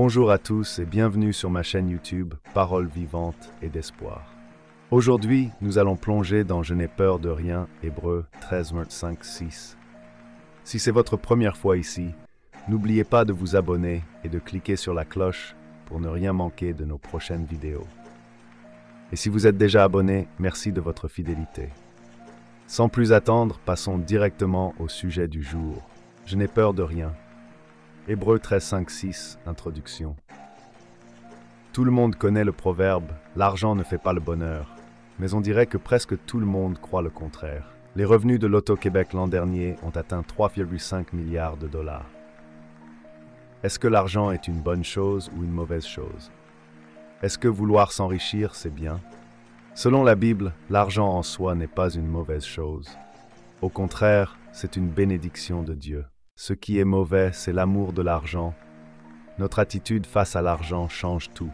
Bonjour à tous et bienvenue sur ma chaîne YouTube Paroles vivantes et d'espoir. Aujourd'hui, nous allons plonger dans Je n'ai peur de rien, Hébreux 13, 5, 6. Si c'est votre première fois ici, n'oubliez pas de vous abonner et de cliquer sur la cloche pour ne rien manquer de nos prochaines vidéos. Et si vous êtes déjà abonné, merci de votre fidélité. Sans plus attendre, passons directement au sujet du jour. Je n'ai peur de rien. Hébreux 13, 5, 6, introduction. Tout le monde connaît le proverbe « L'argent ne fait pas le bonheur », mais on dirait que presque tout le monde croit le contraire. Les revenus de l'Auto-Québec l'an dernier ont atteint 3,5 milliards de dollars. Est-ce que l'argent est une bonne chose ou une mauvaise chose? Est-ce que vouloir s'enrichir, c'est bien? Selon la Bible, l'argent en soi n'est pas une mauvaise chose. Au contraire, c'est une bénédiction de Dieu. Ce qui est mauvais, c'est l'amour de l'argent. Notre attitude face à l'argent change tout.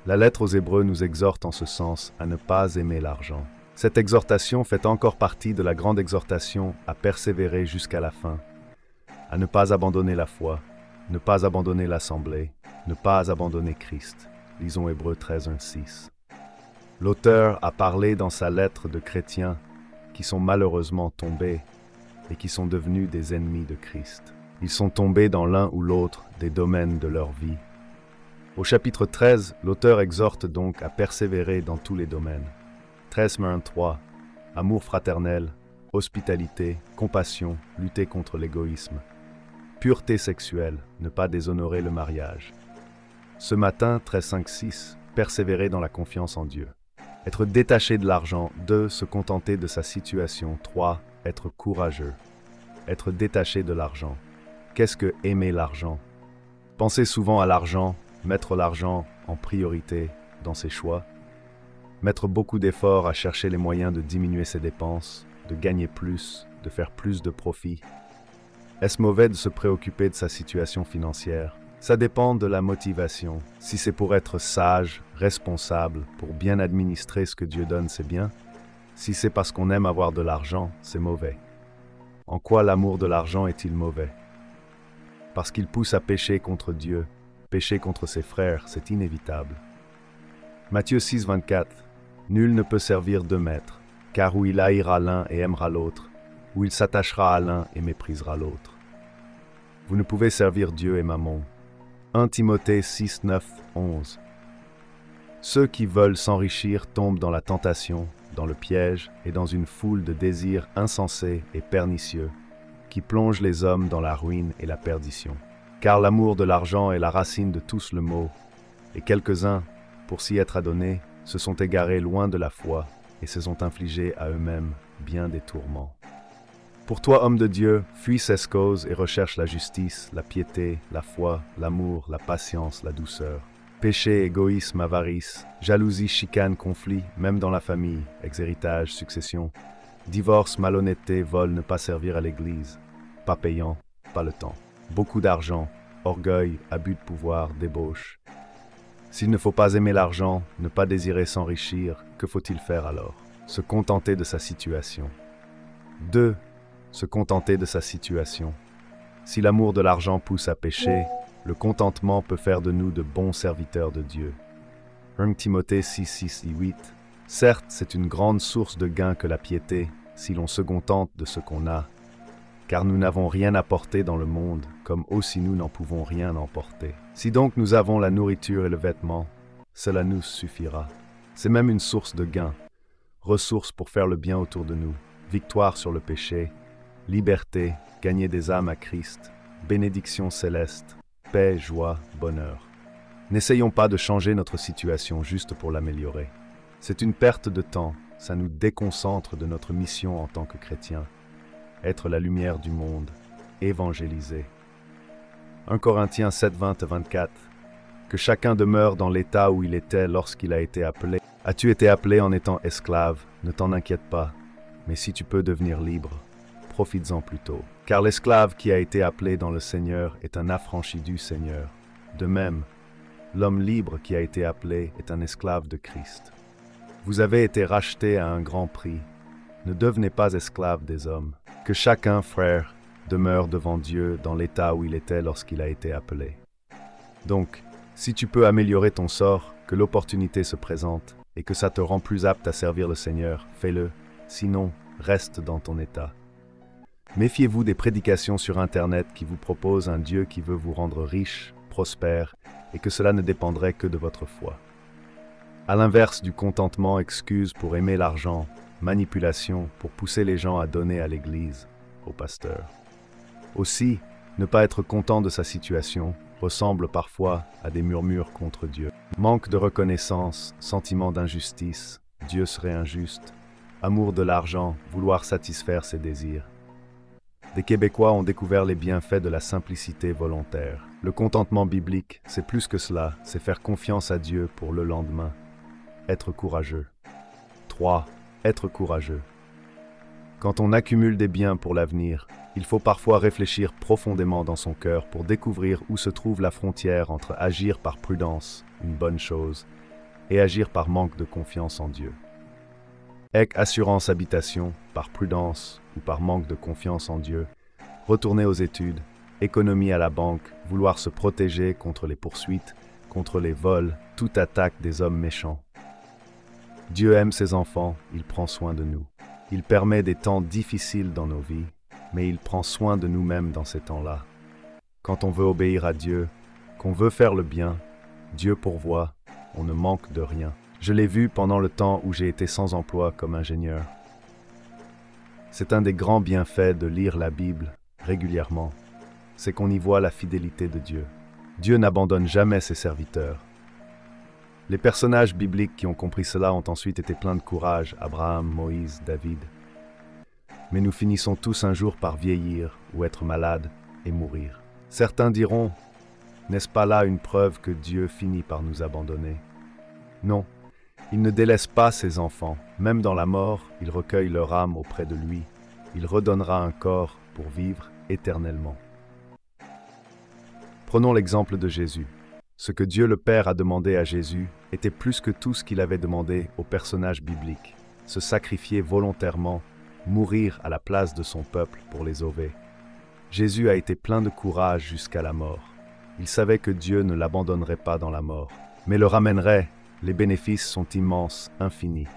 La lettre aux Hébreux nous exhorte en ce sens à ne pas aimer l'argent. Cette exhortation fait encore partie de la grande exhortation à persévérer jusqu'à la fin, à ne pas abandonner la foi, ne pas abandonner l'assemblée, ne pas abandonner Christ. Lisons Hébreux 13, 1, 6. L'auteur a parlé dans sa lettre de chrétiens qui sont malheureusement tombés et qui sont devenus des ennemis de Christ. Ils sont tombés dans l'un ou l'autre des domaines de leur vie. Au chapitre 13, l'auteur exhorte donc à persévérer dans tous les domaines. 13:3, amour fraternel, hospitalité, compassion, lutter contre l'égoïsme. Pureté sexuelle, ne pas déshonorer le mariage. Ce matin, 13:5-6, persévérer dans la confiance en Dieu. Être détaché de l'argent. 2. Se contenter de sa situation. 3. Être courageux. Être détaché de l'argent. Qu'est-ce que aimer l'argent? Penser souvent à l'argent, mettre l'argent en priorité dans ses choix, mettre beaucoup d'efforts à chercher les moyens de diminuer ses dépenses, de gagner plus, de faire plus de profit. Est-ce mauvais de se préoccuper de sa situation financière? Ça dépend de la motivation. Si c'est pour être sage, responsable, pour bien administrer ce que Dieu donne, c'est bien. Si c'est parce qu'on aime avoir de l'argent, c'est mauvais. En quoi l'amour de l'argent est-il mauvais? Parce qu'il pousse à pécher contre Dieu, pécher contre ses frères, c'est inévitable. Matthieu 6, 24. Nul ne peut servir deux maîtres, car où il haïra l'un et aimera l'autre, ou il s'attachera à l'un et méprisera l'autre. Vous ne pouvez servir Dieu et Mammon. 1 Timothée 6, 9, 11. Ceux qui veulent s'enrichir tombent dans la tentation, dans le piège et dans une foule de désirs insensés et pernicieux qui plongent les hommes dans la ruine et la perdition. Car l'amour de l'argent est la racine de tous le maux, et quelques-uns, pour s'y être adonnés, se sont égarés loin de la foi et se sont infligés à eux-mêmes bien des tourments. Pour toi, homme de Dieu, fuis ces causes et recherche la justice, la piété, la foi, l'amour, la patience, la douceur. Péché, égoïsme, avarice, jalousie, chicane, conflit, même dans la famille, ex-héritage, succession, divorce, malhonnêteté, vol, ne pas servir à l'église, pas payant, pas le temps. Beaucoup d'argent, orgueil, abus de pouvoir, débauche. S'il ne faut pas aimer l'argent, ne pas désirer s'enrichir, que faut-il faire alors? Se contenter de sa situation. 2. Se contenter de sa situation. Si l'amour de l'argent pousse à pécher, le contentement peut faire de nous de bons serviteurs de Dieu. 1 Timothée 6, 6 et 8. Certes, c'est une grande source de gain que la piété, si l'on se contente de ce qu'on a, car nous n'avons rien apporté dans le monde, comme aussi nous n'en pouvons rien emporter. Si donc nous avons la nourriture et le vêtement, cela nous suffira. C'est même une source de gain, ressource pour faire le bien autour de nous, victoire sur le péché, liberté, gagner des âmes à Christ, bénédiction céleste, paix, joie, bonheur. N'essayons pas de changer notre situation juste pour l'améliorer. C'est une perte de temps, ça nous déconcentre de notre mission en tant que chrétiens. Être la lumière du monde, évangéliser. 1 Corinthiens 7, 20 et 24. Que chacun demeure dans l'état où il était lorsqu'il a été appelé. As-tu été appelé en étant esclave? Ne t'en inquiète pas, mais si tu peux devenir libre, profites-en plutôt. Car l'esclave qui a été appelé dans le Seigneur est un affranchi du Seigneur. De même, l'homme libre qui a été appelé est un esclave de Christ. Vous avez été rachetés à un grand prix. Ne devenez pas esclaves des hommes. Que chacun, frère, demeure devant Dieu dans l'état où il était lorsqu'il a été appelé. Donc, si tu peux améliorer ton sort, que l'opportunité se présente et que ça te rend plus apte à servir le Seigneur, fais-le. Sinon, reste dans ton état. Méfiez-vous des prédications sur Internet qui vous proposent un Dieu qui veut vous rendre riche, prospère, et que cela ne dépendrait que de votre foi. À l'inverse du contentement, excuse pour aimer l'argent, manipulation pour pousser les gens à donner à l'Église, au pasteur. Aussi, ne pas être content de sa situation ressemble parfois à des murmures contre Dieu. Manque de reconnaissance, sentiment d'injustice, Dieu serait injuste, amour de l'argent, vouloir satisfaire ses désirs. Des Québécois ont découvert les bienfaits de la simplicité volontaire. Le contentement biblique, c'est plus que cela, c'est faire confiance à Dieu pour le lendemain. Être courageux. 3. Être courageux. Quand on accumule des biens pour l'avenir, il faut parfois réfléchir profondément dans son cœur pour découvrir où se trouve la frontière entre agir par prudence, une bonne chose, et agir par manque de confiance en Dieu. Assurance habitation, par prudence ou par manque de confiance en Dieu, retourner aux études, économie à la banque, vouloir se protéger contre les poursuites, contre les vols, toute attaque des hommes méchants. Dieu aime ses enfants, il prend soin de nous. Il permet des temps difficiles dans nos vies, mais il prend soin de nous-mêmes dans ces temps-là. Quand on veut obéir à Dieu, qu'on veut faire le bien, Dieu pourvoit, on ne manque de rien. Je l'ai vu pendant le temps où j'ai été sans emploi comme ingénieur. C'est un des grands bienfaits de lire la Bible régulièrement, c'est qu'on y voit la fidélité de Dieu. Dieu n'abandonne jamais ses serviteurs. Les personnages bibliques qui ont compris cela ont ensuite été pleins de courage, Abraham, Moïse, David. Mais nous finissons tous un jour par vieillir ou être malades et mourir. Certains diront, n'est-ce pas là une preuve que Dieu finit par nous abandonner? Non. Il ne délaisse pas ses enfants. Même dans la mort, il recueille leur âme auprès de lui. Il redonnera un corps pour vivre éternellement. Prenons l'exemple de Jésus. Ce que Dieu le Père a demandé à Jésus était plus que tout ce qu'il avait demandé aux personnages bibliques. Se sacrifier volontairement, mourir à la place de son peuple pour les sauver. Jésus a été plein de courage jusqu'à la mort. Il savait que Dieu ne l'abandonnerait pas dans la mort, mais le ramènerait. Les bénéfices sont immenses, infinis.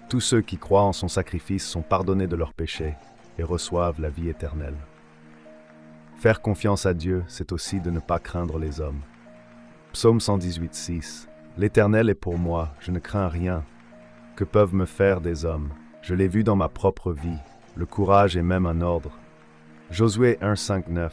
Tous ceux qui croient en son sacrifice sont pardonnés de leurs péchés et reçoivent la vie éternelle. Faire confiance à Dieu, c'est aussi de ne pas craindre les hommes. Psaume 118:6. L'Éternel est pour moi, je ne crains rien. Que peuvent me faire des hommes? Je l'ai vu dans ma propre vie, le courage est même un ordre. Josué 1:5-9.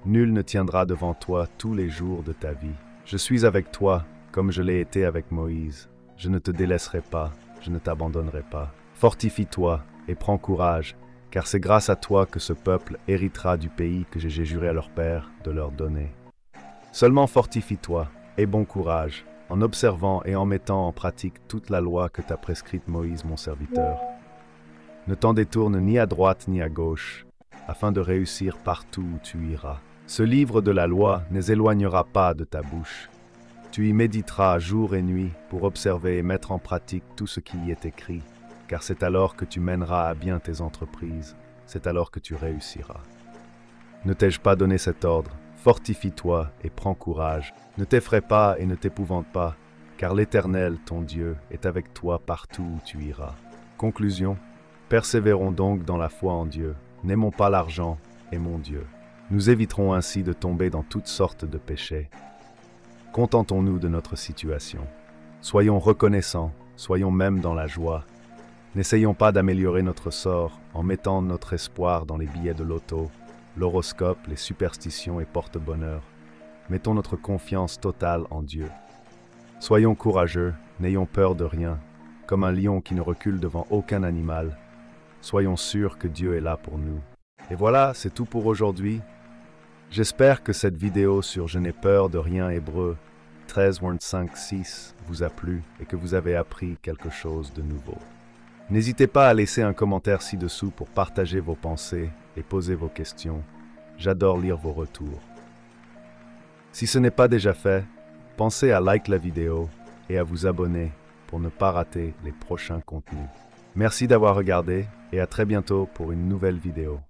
Nul ne tiendra devant toi tous les jours de ta vie. Je suis avec toi, comme je l'ai été avec Moïse. Je ne te délaisserai pas, je ne t'abandonnerai pas. Fortifie-toi et prends courage, car c'est grâce à toi que ce peuple héritera du pays que j'ai juré à leur père de leur donner. Seulement fortifie-toi et bon courage, en observant et en mettant en pratique toute la loi que t'a prescrite Moïse mon serviteur. Ne t'en détourne ni à droite ni à gauche, afin de réussir partout où tu iras. Ce livre de la loi ne s'éloignera pas de ta bouche. Tu y méditeras jour et nuit pour observer et mettre en pratique tout ce qui y est écrit, car c'est alors que tu mèneras à bien tes entreprises, c'est alors que tu réussiras. Ne t'ai-je pas donné cet ordre? Fortifie-toi et prends courage. Ne t'effraie pas et ne t'épouvante pas, car l'Éternel, ton Dieu, est avec toi partout où tu iras. Conclusion. Persévérons donc dans la foi en Dieu. N'aimons pas l'argent, aimons Dieu. Nous éviterons ainsi de tomber dans toutes sortes de péchés. Contentons-nous de notre situation. Soyons reconnaissants, soyons même dans la joie. N'essayons pas d'améliorer notre sort en mettant notre espoir dans les billets de loto, l'horoscope, les superstitions et porte-bonheur. Mettons notre confiance totale en Dieu. Soyons courageux, n'ayons peur de rien, comme un lion qui ne recule devant aucun animal. Soyons sûrs que Dieu est là pour nous. Et voilà, c'est tout pour aujourd'hui. J'espère que cette vidéo sur Je n'ai peur de rien hébreu 13:5-6 vous a plu et que vous avez appris quelque chose de nouveau. N'hésitez pas à laisser un commentaire ci-dessous pour partager vos pensées et poser vos questions. J'adore lire vos retours. Si ce n'est pas déjà fait, pensez à liker la vidéo et à vous abonner pour ne pas rater les prochains contenus. Merci d'avoir regardé et à très bientôt pour une nouvelle vidéo.